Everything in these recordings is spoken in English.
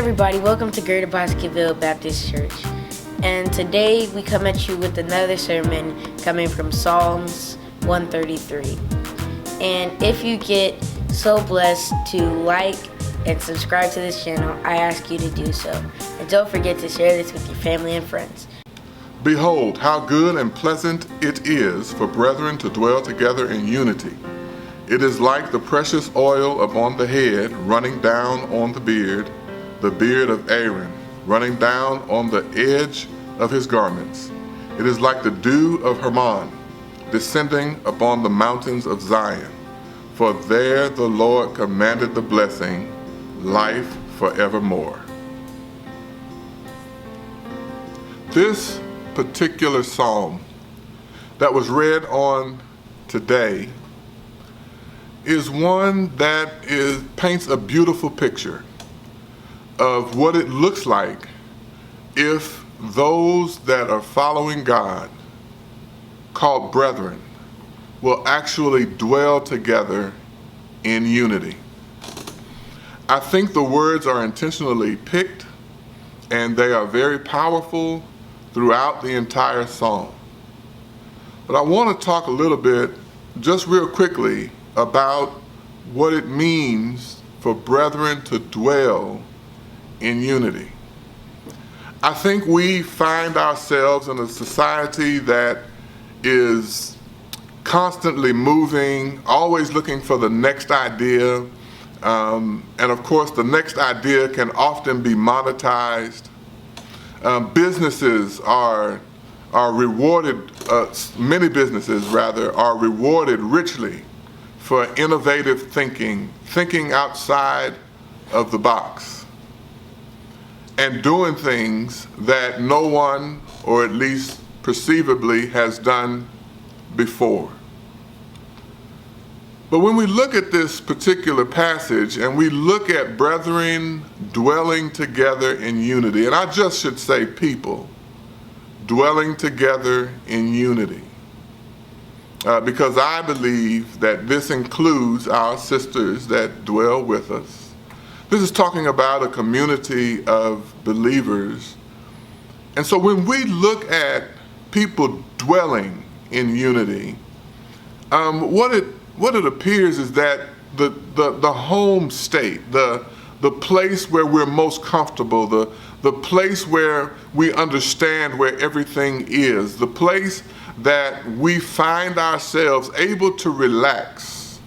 everybody, welcome to Greater Bosqueville Baptist Church. And today we come at you with another sermon coming from Psalms 133. And if you get so blessed to like and subscribe to this channel, I ask you to do so. And don't forget to share this with your family and friends. Behold, how good and pleasant it is for brethren to dwell together in unity. It is like the precious oil upon the head, running down on the beard of Aaron, running down on the edge of his garments. It is like the dew of Hermon, descending upon the mountains of Zion. For there the Lord commanded the blessing, life forevermore. This particular psalm that was read on today is one that paints a beautiful picture of what it looks like if those that are following God, called brethren, will actually dwell together in unity. I think the words are intentionally picked, and they are very powerful throughout the entire psalm. But I want to talk a little bit, just real quickly, about what it means for brethren to dwell in unity. I think we find ourselves in a society that is constantly moving, always looking for the next idea. And of course, the next idea can often be monetized. Businesses are rewarded, many businesses rather, are rewarded richly for innovative thinking outside of the box, and doing things that no one, or at least perceivably, has done before. But when we look at this particular passage and we look at brethren dwelling together in unity, and I just should say people dwelling together in unity, because I believe that this includes our sisters that dwell with us. This is talking about a community of believers. And so when we look at people dwelling in unity, what it appears is that the home state, the place where we're most comfortable, the place where we understand where everything is, the place that we find ourselves able to relax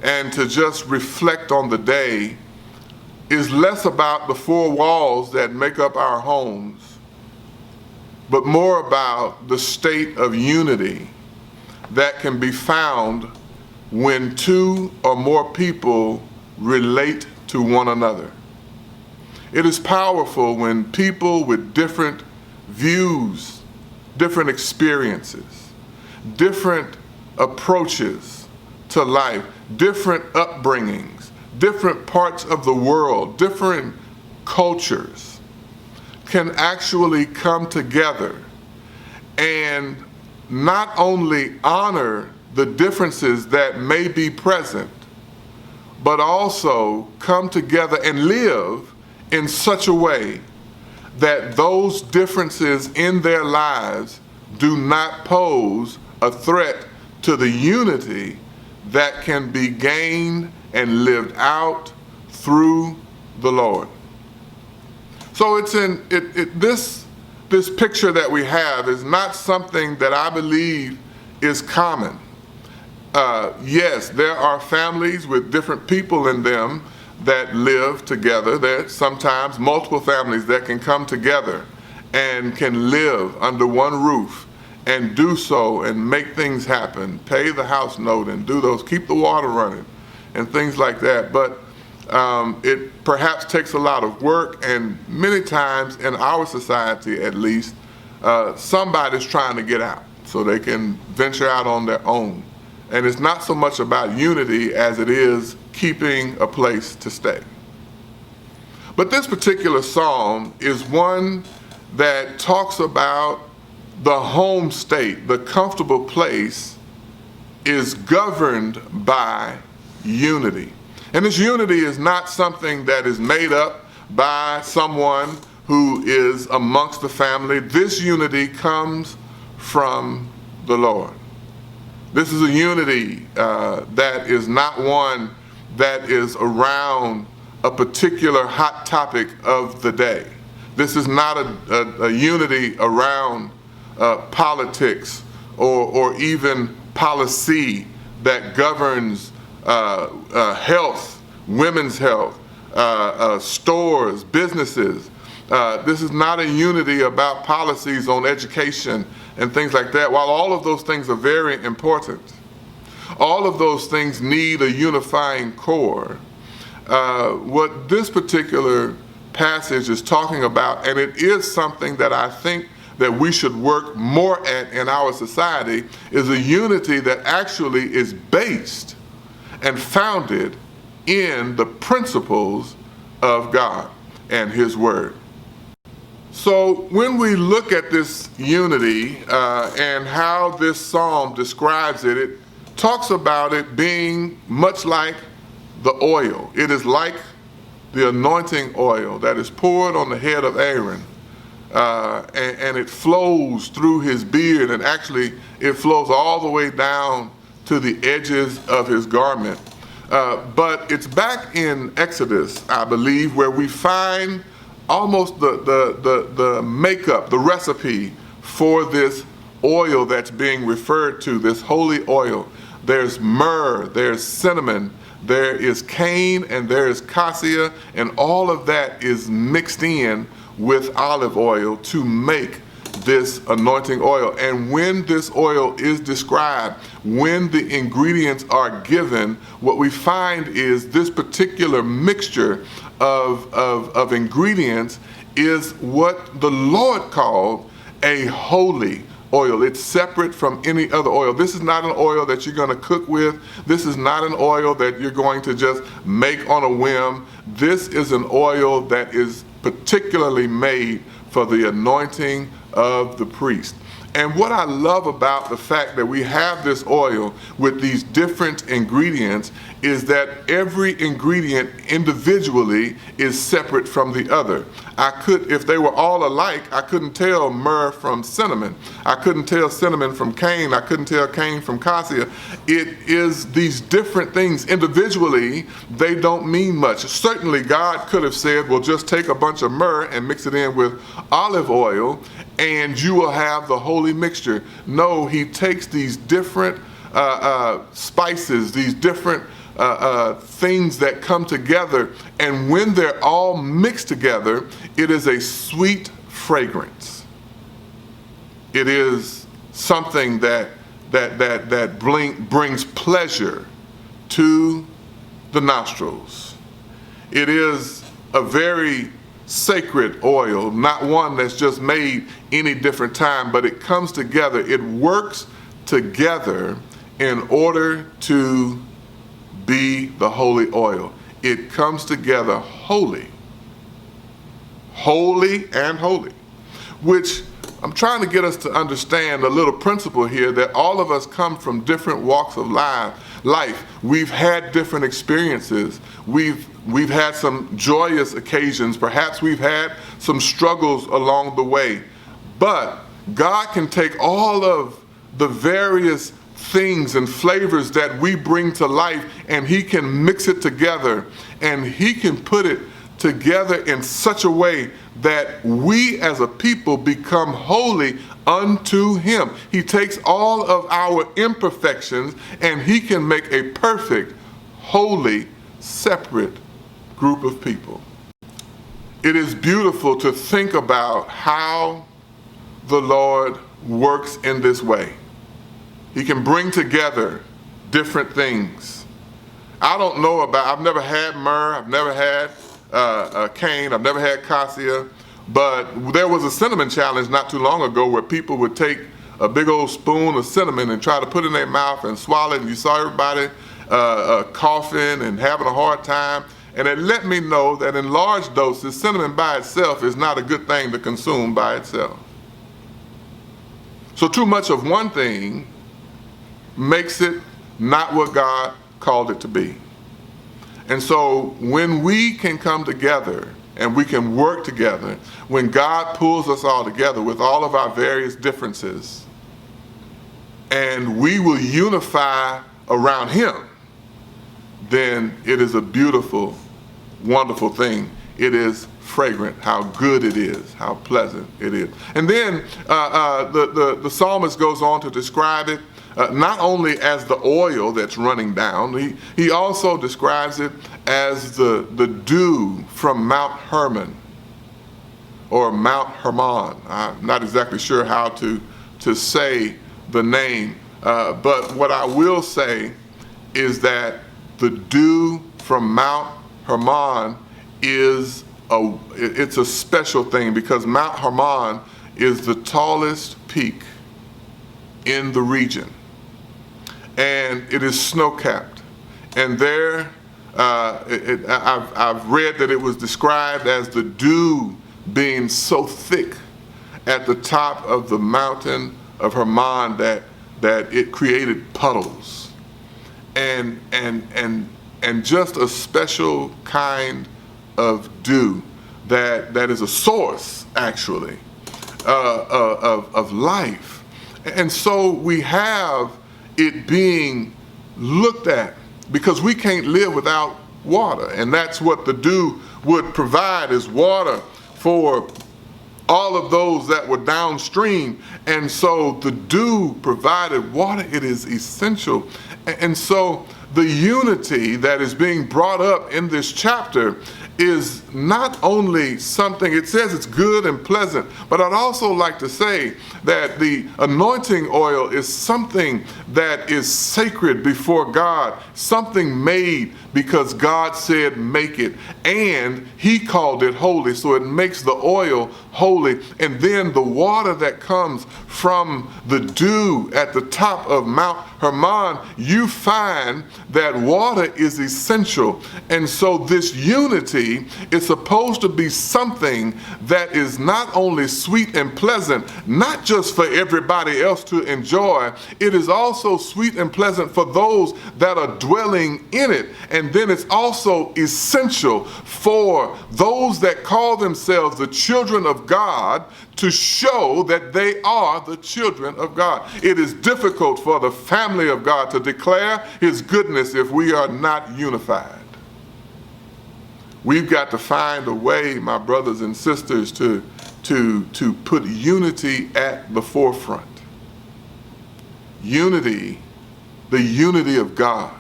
and to just reflect on the day, is less about the four walls that make up our homes, but more about the state of unity that can be found when two or more people relate to one another. It is powerful when people with different views, different experiences, different approaches to life, different upbringings, different parts of the world, different cultures, can actually come together and not only honor the differences that may be present, but also come together and live in such a way that those differences in their lives do not pose a threat to the unity that can be gained and lived out through the Lord. So it's this picture that we have is not something that I believe is common. Yes, there are families with different people in them that live together. There's sometimes multiple families that can come together and can live under one roof and do so and make things happen, pay the house note and do those, keep the water running and things like that. But it perhaps takes a lot of work, and many times in our society at least, somebody's trying to get out so they can venture out on their own. And it's not so much about unity as it is keeping a place to stay. But this particular psalm is one that talks about the home state, the comfortable place, is governed by unity. And this unity is not something that is made up by someone who is amongst the family. This unity comes from the Lord. This is a unity that is not one that is around a particular hot topic of the day. This is not a unity around politics or even policy that governs health, women's health, stores, businesses. This is not a unity about policies on education and things like that. While all of those things are very important, all of those things need a unifying core. What this particular passage is talking about, and it is something that I think that we should work more at in our society, is a unity that actually is based and founded in the principles of God and His Word. So when we look at this unity and how this psalm describes it, it talks about it being much like the oil. It is like the anointing oil that is poured on the head of Aaron, and it flows through his beard, and actually it flows all the way down to the edges of his garment. But it's back in Exodus, I believe, where we find almost the makeup, the recipe for this oil that's being referred to, this holy oil. There's myrrh, there's cinnamon, there is cane, and there is cassia, and all of that is mixed in with olive oil to make this anointing oil. And when this oil is described, when the ingredients are given, what we find is this particular mixture of ingredients is what the Lord called a holy oil. It's separate from any other oil. This is not an oil that you're going to cook with. This is not an oil that you're going to just make on a whim. This is an oil that is particularly made for the anointing of the priest. And what I love about the fact that we have this oil with these different ingredients is that every ingredient individually is separate from the other. If they were all alike, I couldn't tell myrrh from cinnamon. I couldn't tell cinnamon from cane. I couldn't tell cane from cassia. It is these different things individually, they don't mean much. Certainly God could have said, well, just take a bunch of myrrh and mix it in with olive oil and you will have the holy mixture. No, He takes these different spices, these different things that come together, and when they're all mixed together, it is a sweet fragrance. It is something that brings pleasure to the nostrils. It is a very sacred oil, not one that's just made any different time, but it comes together. It works together in order to be the holy oil. It comes together holy and holy, which I'm trying to get us to understand a little principle here, that all of us come from different walks of life. We've had different experiences. We've had some joyous occasions. Perhaps we've had some struggles along the way. But God can take all of the various things and flavors that we bring to life, and He can mix it together, and He can put it together in such a way that we as a people become holy unto Him. He takes all of our imperfections and He can make a perfect, holy, separate group of people. It is beautiful to think about how the Lord works in this way. He can bring together different things. I've never had myrrh, I've never had cane, I've never had cassia, but there was a cinnamon challenge not too long ago where people would take a big old spoon of cinnamon and try to put it in their mouth and swallow it, and you saw everybody coughing and having a hard time. And it let me know that in large doses, cinnamon by itself is not a good thing to consume by itself. So too much of one thing makes it not what God called it to be. And so when we can come together and we can work together, when God pulls us all together with all of our various differences, and we will unify around him, then it is a beautiful, wonderful thing. It is fragrant, how good it is, how pleasant it is. And then the psalmist goes on to describe it not only as the oil that's running down, he also describes it as the dew from Mount Hermon, or Mount Hermon. I'm not exactly sure how to say the name, but what I will say is that the dew from Mount Hermon it's a special thing, because Mount Hermon is the tallest peak in the region, and it is snow-capped. And there, I've read that it was described as the dew being so thick at the top of the mountain of Hermon that it created puddles, and just a special kind of dew that is a source, actually, of life. And so we have it being looked at, because we can't live without water, and that's what the dew would provide, is water for all of those that were downstream. And so the dew provided water. It is essential. And so the unity that is being brought up in this chapter is not only something, it says it's good and pleasant, but I'd also like to say that the anointing oil is something that is sacred before God, something made because God said make it, and he called it holy, so it makes the oil holy. And then the water that comes from the dew at the top of Mount Hermon, you find that water is essential. And so this unity is supposed to be something that is not only sweet and pleasant, not just for everybody else to enjoy, it is also sweet and pleasant for those that are dwelling in it. And then it's also essential for those that call themselves the children of God to show that they are the children of God. It is difficult for the family of God to declare his goodness if we are not unified. We've got to find a way, my brothers and sisters, to put unity at the forefront. Unity, the unity of God,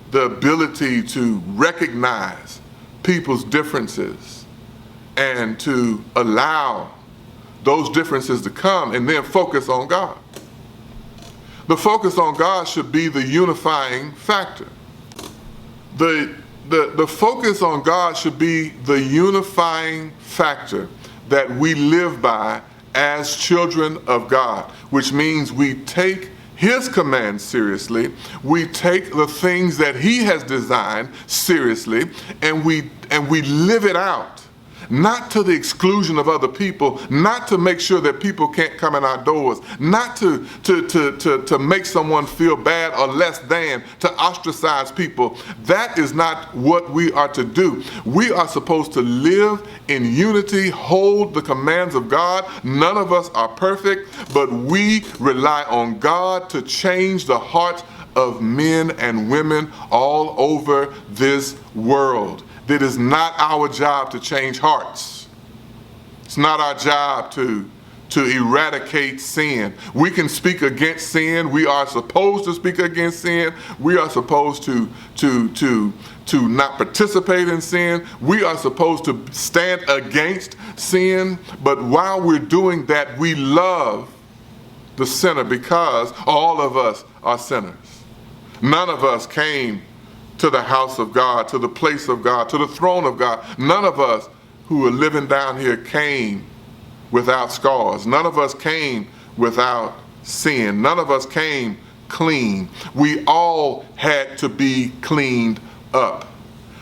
the ability to recognize people's differences and to allow those differences to come, and then focus on God. The focus on God should be the unifying factor. The focus on God should be the unifying factor that we live by as children of God, which means we take his commands seriously, we take the things that he has designed seriously, and we live it out. Not to the exclusion of other people, not to make sure that people can't come in our doors, not to make someone feel bad or less than, to ostracize people. That is not what we are to do. We are supposed to live in unity, hold the commands of God. None of us are perfect, but we rely on God to change the hearts of men and women all over this world. It is not our job to change hearts. It's not our job to eradicate sin. We can speak against sin. We are supposed to speak against sin. We are supposed to not participate in sin. We are supposed to stand against sin. But while we're doing that, we love the sinner, because all of us are sinners. None of us came to the house of God, to the place of God, to the throne of God. None of us who are living down here came without scars. None of us came without sin. None of us came clean. We all had to be cleaned up.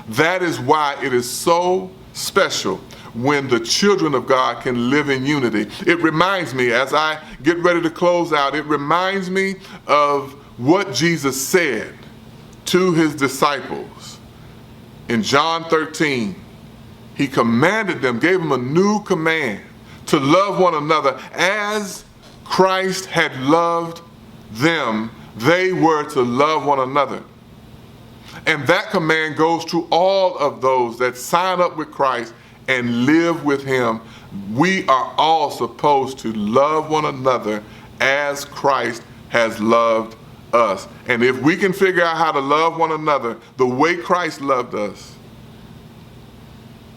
That is why it is so special when the children of God can live in unity. It reminds me, as I get ready to close out, it reminds me of what Jesus said to his disciples in John 13, He commanded them, gave them a new command to love one another as Christ had loved them. They were to love one another. And that command goes to all of those that sign up with Christ and live with him. We are all supposed to love one another as Christ has loved us. And if we can figure out how to love one another the way Christ loved us,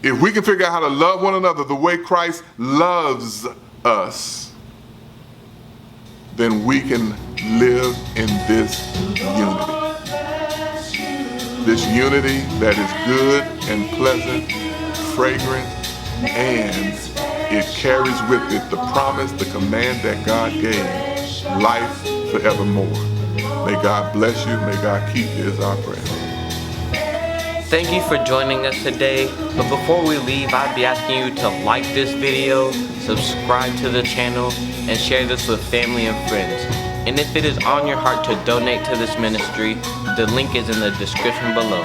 if we can figure out how to love one another the way Christ loves us, then we can live in this unity. This unity that is good and pleasant, fragrant, and it carries with it the promise, the command that God gave, life forevermore. May God bless you. May God keep you is our prayer. Thank you for joining us today, but before we leave, I'd be asking you to like this video, subscribe to the channel, and share this with family and friends. And if it is on your heart to donate to this ministry, the link is in the description below.